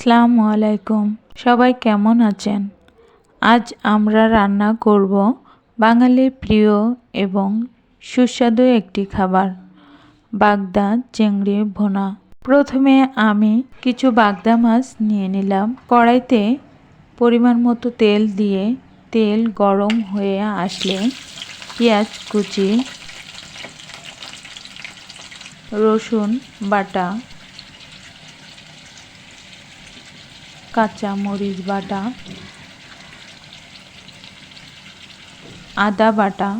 আসসালামু আলাইকুম। সবাই কেমন আছেন? আজ আমরা রান্না করব বাঙালির প্রিয় এবং সুস্বাদু একটি খাবার, বাগদা চিংড়ি ভুনা। প্রথমে আমি কিছু বাগদা মাছ নিয়ে নিলাম। কড়াইতে পরিমাণ মতো তেল দিয়ে তেল গরম হয়ে আসলে পেঁয়াজ কুচি, রসুন বাটা, কাঁচা মরিচ বাটা, আদা বাটা,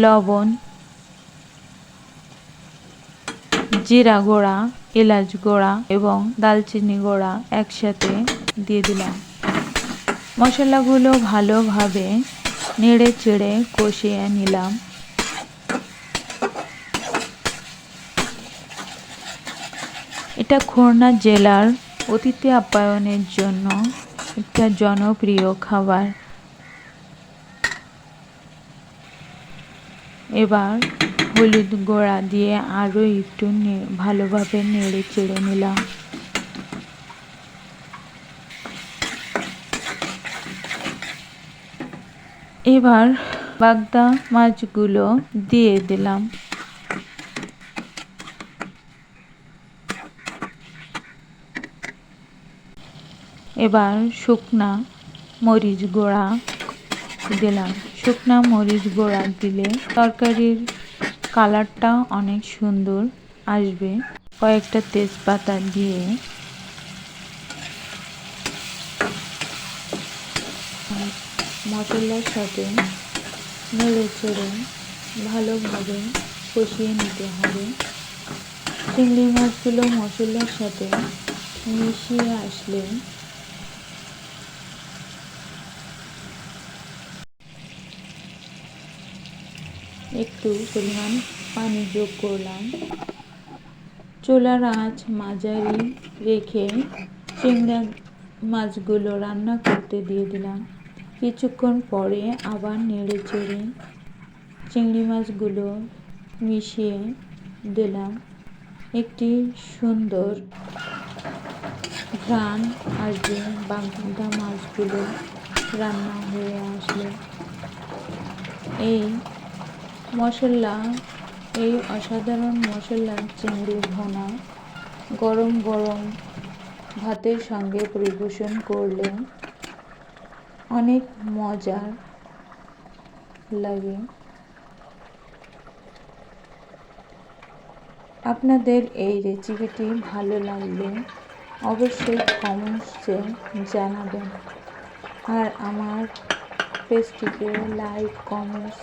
লবণ, জিরা গুঁড়া, এলাচ গুঁড়া এবং দালচিনি গুঁড়া একসাথে দিয়ে দিলাম। মশলাগুলো ভালোভাবে নেড়ে চেড়ে কষিয়ে নিলাম। এটা খুলনা জেলার অতিথি আপ্যায়নের জন্য একটা জনপ্রিয় খাবার। এবার হলুদ গুঁড়া দিয়ে আরও একটু ভালোভাবে নেড়ে চেড়ে নিলাম। এবার বাগদা মাছগুলো দিয়ে দিলাম। এবার শুকনা মরিচ গুঁড়া দিলাম। শুকনা মরিচ গুঁড়া দিলে তরকারির কালারটা অনেক সুন্দর আসবে। কয়েকটা তেজপাতা দিয়ে মশলার সাথে নেড়ে চেড়ে ভালোভাবে কষিয়ে নিতে হবে। চিংড়ি মাছগুলো মশলার সাথে মিশিয়ে আসলে একটু পরিমাণ পানি যোগ করলাম। চুলার আঁচ মাঝারি রেখে চিংড়ি মাছগুলো রান্না করতে দিয়ে দিলাম। কিছুক্ষণ পরে আবার নেড়ে চেড়ে চিংড়ি মাছগুলো মিশিয়ে দিলাম। একটি সুন্দর ঘ্রাণ আসবে বাগদা মাছগুলো রান্না হয়ে আসলে। এই অসাধারণ মশলার চিংড়ি ভুনা গরম গরম ভাতের সঙ্গে পরিবেশন করলে অনেক মজার লাগে। আপনাদের এই রেসিপিটি ভালো লাগলে অবশ্যই কমেন্টসে জানাবেন। আর আমার পেজটিকে লাইক, কমেন্টস